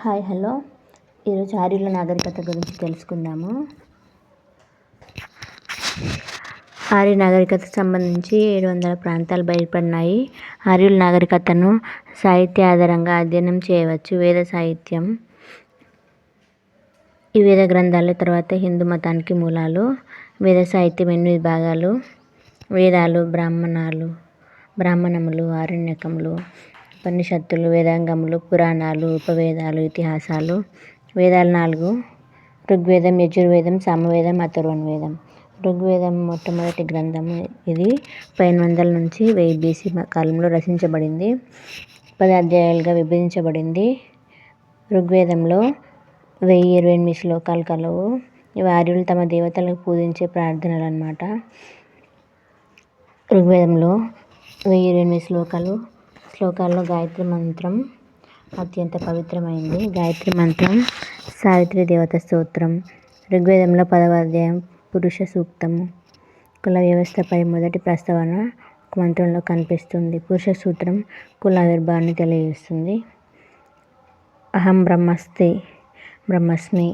Hi hello ఈరోజు ఆర్యుల నాగరికత గురించి తెలుసుకుందాము. ఆర్య నాగరికతకు సంబంధించి 700 ప్రాంతాలు బయటపడినాయి. ఆర్యుల నాగరికతను సాహిత్య ఆధారంగా అధ్యయనం చేయవచ్చు. వేద సాహిత్యం ఈ వేద గ్రంథాల తర్వాత హిందూ మతానికి మూలాలు. వేద సాహిత్యం 8 భాగాలు: వేదాలు, బ్రాహ్మణములు, ఆరణ్యకములు, ఉపనిషత్తులు, వేదాంగములు, పురాణాలు, ఉపవేదాలు, ఇతిహాసాలు. వేదాలు 4: ఋగ్వేదం, యజుర్వేదం, సామవేదం, అథర్వణవేదం. ఋగ్వేదం మొట్టమొదటి గ్రంథము. ఇది 1500 నుంచి 1000 BC కాలంలో రచించబడింది. 10 అధ్యాయాలుగా విభజించబడింది. ఋగ్వేదంలో 1028 శ్లోకాలు కలవు. ఇవి ఆర్యులు తమ దేవతలకు పూజించే ప్రార్థనలు అన్నమాట. ఋగ్వేదంలో 1028 శ్లోకాల్లో గాయత్రి మంత్రం అత్యంత పవిత్రమైంది. గాయత్రి మంత్రం సావిత్రి దేవత స్తోత్రం. ఋగ్వేదంలో 10వ అధ్యాయం పురుష సూక్తము. కుల వ్యవస్థపై మొదటి ప్రస్తావన ఒక మంత్రంలో కనిపిస్తుంది. పురుష సూత్రం కుల ఆవిర్భావాన్ని తెలియజేస్తుంది. అహం బ్రహ్మస్మి,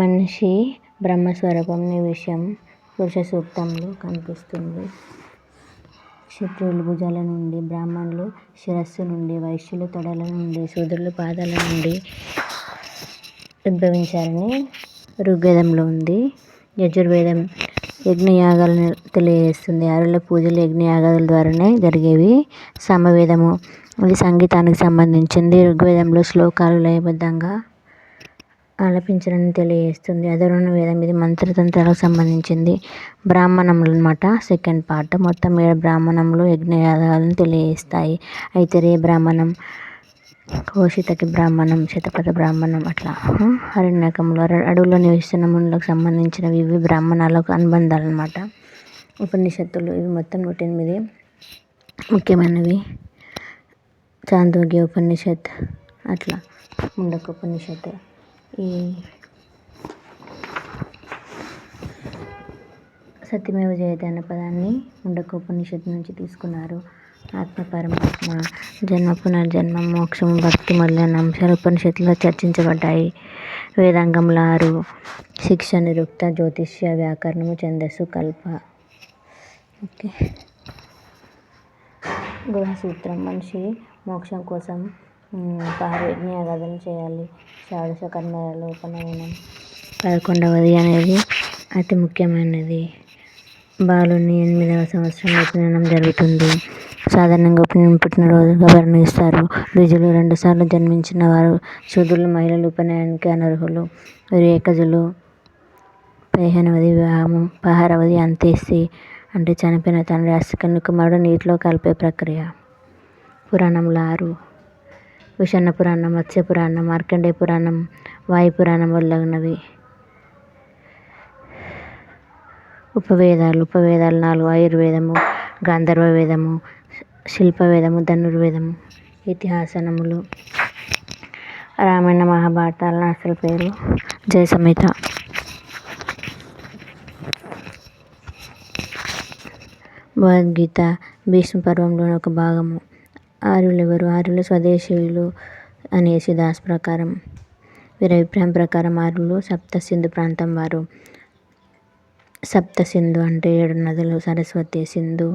మనిషి బ్రహ్మస్వరూపం ఈ విషయం పురుష సూక్తంలో కనిపిస్తుంది. క్షత్రియులు భుజాల నుండి, బ్రాహ్మణులు శిరస్సు నుండి, వైశ్యులు తొడల నుండి, శూద్రులు పాదాల నుండి ఉద్భవించారని ఋగ్వేదంలో ఉంది. యజుర్వేదం యజ్ఞయాగాలను తెలియజేస్తుంది. ఆర్యుల పూజలు యజ్ఞయాగాల ద్వారానే జరిగేవి. సామవేదము ఇది సంగీతానికి సంబంధించింది. ఋగ్వేదంలో శ్లోకాలు లయబద్ధంగా ఆలపించడాన్ని తెలియజేస్తుంది. అథర్వణ వేదం ఇది మంత్రతంత్రాలకు సంబంధించింది. బ్రాహ్మణములు అన్నమాట సెకండ్ పార్ట్. మొత్తం 7 బ్రాహ్మణములు యజ్ఞయాగాలను తెలియజేస్తాయి. ఐతరేయ బ్రాహ్మణం, కౌశితకి బ్రాహ్మణం, శతపథ బ్రాహ్మణం అట్లా. అరణ్యకములు అడవుల్లో నివసిస్తున్న మునులకు సంబంధించినవి. ఇవి బ్రాహ్మణాలకు అనుబంధాలు అన్నమాట. ఉపనిషత్తులు ఇవి మొత్తం 108 ముఖ్యమైనవి. చాందోగ్య ఉపనిషత్ అట్లా, ముండక ఉపనిషత్. ఈ సత్యమేవ జయతే అనే పదాన్ని ముండక ఉపనిషత్తు నుంచి తీసుకున్నారు. ఆత్మ, పరమాత్మ, జన్మ, పునర్జన్మ, మోక్షము, భక్తి మొదలైన అంశాలు ఉపనిషత్తులో చర్చించబడ్డాయి. వేదాంగములు 6: శిక్ష, నిరుక్త, జ్యోతిష్య, వ్యాకరణము, ఛందస్సు, కల్ప. ఓకే. గృహసూత్రం మనిషి మోక్షం కోసం 6 యజ్ఞయాగాదులు చేయాలి. షోడశ కర్మలలో ఉపనయనం 11వది అనేది అతి ముఖ్యమైనది. బాలుని 8వ సంవత్సరంలో ఉపనయనం జరుగుతుంది. సాధారణంగా ఉపనయనం పుట్టినరోజుగా పరిగణిస్తారు. ద్విజులు 2 సార్లు జన్మించిన వారు, శూద్రులు, మహిళలు ఉపనయనానికి అనర్హులు. వీరు ఏకజులు. 15వది వివాహము. 16వది అంత్యేష్టి అంటే చనిపోయిన తండ్రి ఆస్తికన్ని కుమారుడు నీటిలో కలిపే ప్రక్రియ. పురాణములు 6: విషణ పురాణం, మత్స్య పురాణం, మార్కండేయ పురాణం, వాయు పురాణం మొదలగునవి. ఉపవేదాలు 4: ఆయుర్వేదము, గాంధర్వ వేదము, శిల్పవేదము, ధనుర్వేదము. ఇతిహాసనములు రామాయణ మహాభారతాల అసలు పేరు జయసంహిత. భగవద్గీత భీష్మ పర్వంలోని ఒక భాగము. ఆర్యులు ఎవరు? ఆర్యులు స్వదేశీయులు అని యేసుదాస్ ప్రకారం. వీరి అభిప్రాయం ప్రకారం ఆర్యులు సప్త సింధు ప్రాంతం వారు. సప్త సింధు అంటే 7 నదులు: సరస్వతి, సింధు.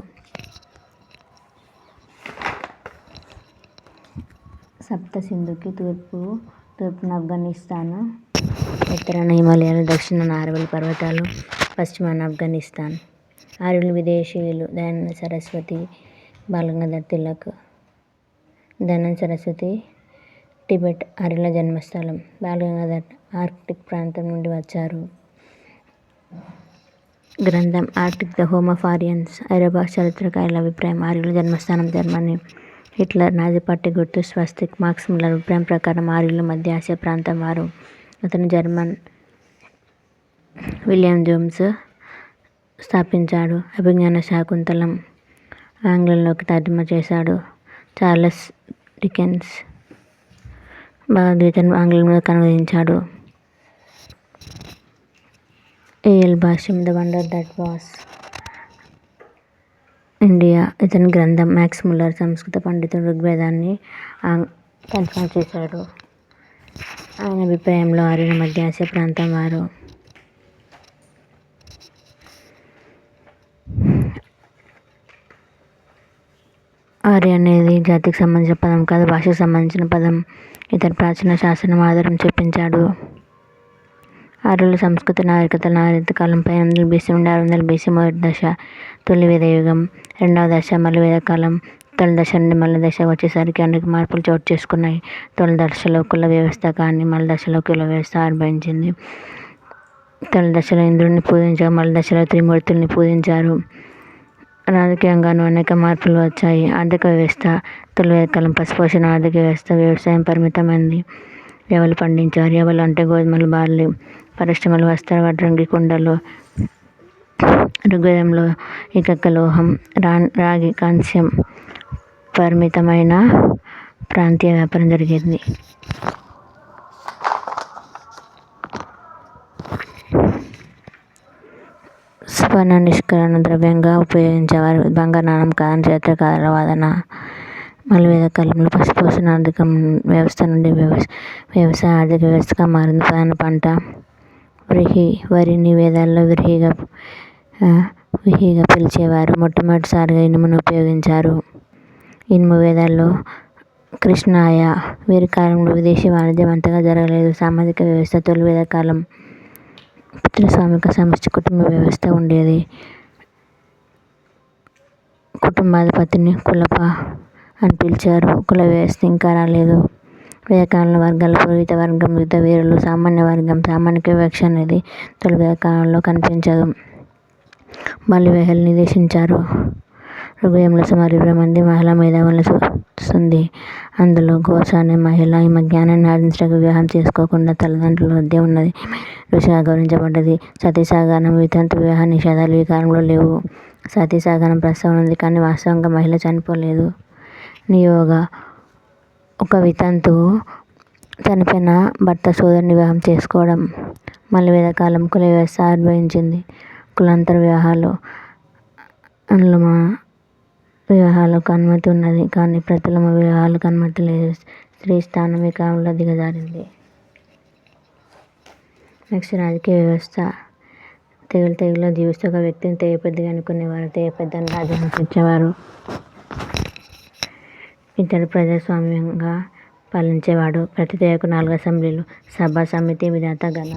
సప్త సింధుకి తూర్పున ఆఫ్ఘనిస్తాన్, ఉత్తరాన హిమాలయాలు, దక్షిణాన అరవల్ పర్వతాలు, పశ్చిమాన ఆఫ్ఘనిస్తాన్. ఆర్యులు విదేశీయులు. దయానంద సరస్వతి, బాలగంగాధర్ తిలక్. దయానంద సరస్వతి టిబెట్ ఆర్యుల జన్మస్థలం. బాలగంగాధర్ ఆర్కిటిక్ ప్రాంతం నుండి వచ్చారు. గ్రంథం Arctic the home of Aryans. ఐరోపా చరిత్రకారుల అభిప్రాయం ఆర్యుల జన్మస్థానం జర్మనీ. హిట్లర్ నాజీ పార్టీ గుర్తు స్వస్తిక్. మార్క్స్ ముల్లర్ అభిప్రాయం ప్రకారం ఆర్యులు మధ్య ఆసియా ప్రాంతం వారు. అతను జర్మన్. విలియం జోమ్స్ స్థాపించాడు. అభిజ్ఞాన శాకుంతలం ఆంగ్లంలోకి తర్జుమా చేశాడు. చార్లెస్ డికెన్స్ భగవద్గీతను ఆంగ్లంలోకి అనువదించాడు. AL Bhashyam the wonder that was India ఇతని గ్రంథం. మ్యాక్స్ ముల్లర్ సంస్కృత పండితుడు ఋగ్వేదాన్ని తర్జుమా చేశాడు. ఆయన అభిప్రాయంలో ఆర్యుల మధ్య ఆసియా ప్రాంతం వారు. ఆర్య అనేది జాతికి సంబంధించిన పదం కాదు, భాషకు సంబంధించిన పదం. ఇతర ప్రాచీన శాసనం ఆధారం చూపించాడు. ఆర్యుల సంస్కృతి నాగరికత కాలం 500 BC నుండి 600 BC మొదటి దశ తొలి వేదయుగం, రెండవ దశ మల్ల వేదకాలం. తొలి దశ నుండి మల్ల దశకు వచ్చేసరికి అనేక మార్పులు చోటు చేసుకున్నాయి. తొలి దశలో కుల వ్యవస్థ కానీ మల్ల దశలో కుల వ్యవస్థ ఆవిర్భవించింది. తొలి దశలో ఇంద్రుడిని పూజించారు, మల్ల దశలో త్రిమూర్తుల్ని పూజించారు. రాజకీయంగానూ అనేక మార్పులు వచ్చాయి. ఆర్థిక వ్యవస్థ తొలి వేదకాలం పశుపోషణ ఆర్థిక వ్యవస్థ, వ్యవసాయం పరిమితమైంది. యవలు పండించారు. యవలు అంటే గోధుమలు, బార్లీ. పరిశ్రమలు వస్త్ర, వడ్రంగి, కుండలు. ఋగ్వేదంలో ఇకక్క లోహం, రాగి, కాంస్యం పరిమితమైన ప్రాంతీయ వ్యాపారం జరిగింది. స్వర్ణ నిష్కరణ ద్రవ్యంగా ఉపయోగించేవారు. బంగారు నాణం కాదని చరిత్రకారుల వాదన. మల్ల వేదకాలంలో పశుపోషణ ఆర్థిక వ్యవస్థ నుండి వ్యవసాయ ఆర్థిక వ్యవస్థగా మారింది. ప్రధాన పంట వరిని వేదాల్లో విహిగా పిలిచేవారు. మొట్టమొదటిసారిగా ఇనుమును ఉపయోగించారు. ఇనుము వేదాల్లో కృష్ణాయ. వీరి కాలంలో విదేశీ వాణిజ్యం అంతగా జరగలేదు. సామాజిక వ్యవస్థ తొలి వేదకాలం పితృస్వామిక సమిష్టి కుటుంబ వ్యవస్థ ఉండేది. కుటుంబాధిపతిని కులప అని పిలిచారు. కుల వ్యవస్థ ఇంకా రాలేదు. వేదకాలంలో వర్గాలు పురోహిత వర్గం, యుద్ధ వీరులు, సామాన్య వర్గం. సామాన్య వివక్ష అనేది తొలి వేదకాలంలో కనిపించదు. బలి వేహలు నిర్దేశించారు. ఋగ్వేదంలో సుమారు 20 మంది మహిళా మేధావులను సూచిస్తుంది. అందులో ఘోష అనే మహిళ ఈమె జ్ఞానాన్ని ఆర్జించడానికి వివాహం చేసుకోకుండా తల్లిదండ్రుల వద్దే ఉన్నది. ఋషిగా గౌరవించబడ్డది. సతీసాగమనం, వితంతు వివాహ నిషేధాలు ఈ కాలంలో లేవు. సతీసాగమనం ప్రస్తావన ఉంది కానీ వాస్తవంగా మహిళ చనిపోలేదు. నియోగ. ఒక వితంతువు చనిపోయిన భర్త సోదరుని వివాహం చేసుకోవడం. మల్ల వేదకాలం కుల వ్యవస్థ ఆవిర్భవించింది. కులాంతర వివాహాలు. అనులోమ వివాహాలకు అనుమతి ఉన్నది కానీ ప్రతిలోమ వివాహాలకు అనుమతి లేదు. స్త్రీ స్థానం ఈ కాలంలో దిగజారింది. నెక్స్ట్ రాజకీయ వ్యవస్థ. తెగలో జీవిస్తూ ఒక వ్యక్తిని తెగ పెద్దగా అనుకునేవారు. తెగ పెద్దని రాజును ఇచ్చేవారు. ఇతడు ప్రజాస్వామ్యంగా పాలించేవాడు. ప్రతి తెగకు 4 అసెంబ్లీలు, సభ, సమితి, విధాత, గణ.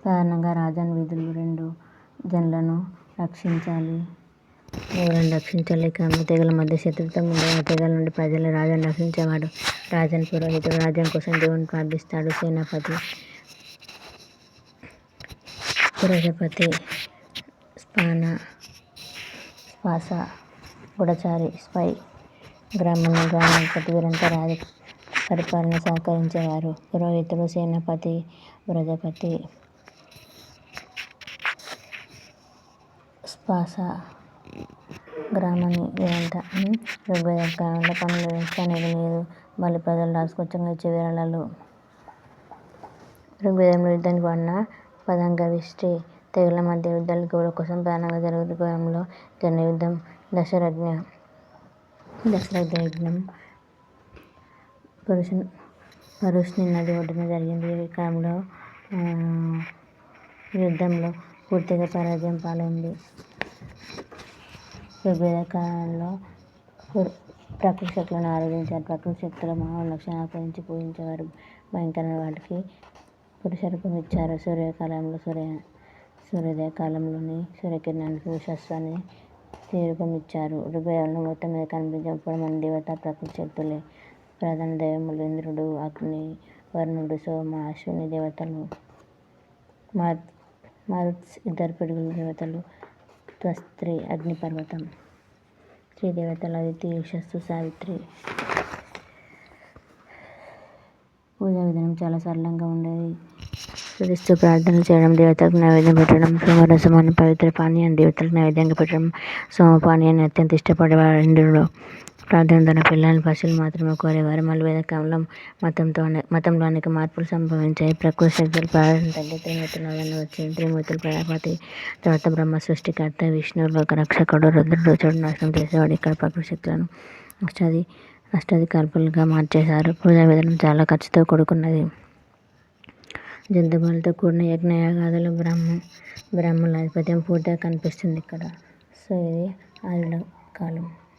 సాధారణంగా రాజన్ విధులు 2 జనులను రక్షించాలి. ఎవరిని రక్షించాలి? కాలంలో తెగల మధ్య శత్రుత్వం ఉండేది. ఆ తెగల నుండి ప్రజలు రాజాను రక్షించేవాడు. రాజన్ పురోహితుడు. రాజ్యం కోసం దేవుని ప్రార్థిస్తాడు. సేనాపతి, పురజపతి, శ్వాస, గూఢచారి, స్పై, గ్రామాధిపతి వీరంతా రాజ పరిపాలన సహకరించేవారు. పురోహితుడు, సేనాపతి, పురజపతి, శ్వాస, గ్రామని వీరంతా. ఋగ్వేద కాలంలో పన్నుల వ్యవస్థ అనేది లేదు. బలి ప్రజలు రాసుకోవచ్చంగా ఇచ్చే విరాళాలు. ఋగ్వేదంలో యుద్ధానికి వాడిన పదం గవిష్టి. తెగల మధ్య యుద్ధాలు గౌరవ కోసం ప్రధానంగా జరుగు. ఋగ్వేదంలో జరిగిన యుద్ధం దశరథ్న యజ్ఞం పరుష్ని నది ఒడ్డున జరిగింది. ఈ కాలంలో యుద్ధంలో పూర్తిగా పరాజయం పాలైంది. ఋగ్వేద కాలంలో ప్రకృతి శక్తులను ఆరాధించారు. ప్రకృతి శక్తుల మానవ లక్షణాల గురించి పూజించేవారు. భయంకరమైన వాటికి పురుషరూపం ఇచ్చారు. సూర్యోదయ కాలంలోని సూర్యకిరణానికి ఉషస్సు రూపం ఇచ్చారు. ఋగ్వేదంలో మొత్తం మీద కనిపించే 30 మంది దేవత ప్రకృతి శక్తులే. ప్రధాన దైవములు ఇంద్రుడు, అగ్ని, వరుణుడు, సోమ, అశ్విని దేవతలు, మారుత్స్ 2 పిడుగుల దేవతలు, త్వస్త్రి అగ్నిపర్వతం, స్త్రీ దేవతలు అదితి, ఉషస్సు, సావిత్రి. పూజా విధానం చాలా సరళంగా ఉండేది. స్తుతిస్తూ ప్రార్థనలు చేయడం, దేవతలకు నైవేద్యం పెట్టడం, సోమరసం అనే పవిత్ర పానీయాన్ని దేవతలకు నైవేద్యంగా పెట్టడం. సోమపానీయాన్ని అత్యంత ఇష్టపడేవాడు ఇంద్రుడు. ప్రార్థన తన పిల్లల్ని పశువులు మాత్రమే కోరేవారు. మల్ల వేదకాలంలో మతంలో అనేక మార్పులు సంభవించాయి. ప్రకృతి శక్తుల ప్రాధాన్యం తగ్గి త్రిమూర్తుల ఆదరణ వచ్చింది. త్రిమూర్తులు ప్రజాపతి, తర్వాత బ్రహ్మ సృష్టికర్త, విష్ణువు లోక రక్షకుడు, రుద్రుడు చెడు నాశనం చేసేవాడు. ఇక్కడ ప్రకృతి శక్తులను. నెక్స్ట్ అది అష్టాదిక్పాలుగా మార్చేశారు. పూజా విధానం చాలా ఖర్చుతో కూడుకున్నది. జంతుబలులతో కూడిన యజ్ఞయాగాదులు, బ్రాహ్మణుల ఆధిపత్యం పూర్తిగా కనిపిస్తుంది ఇక్కడ. సో ఇది ఆర్యుల కాలం.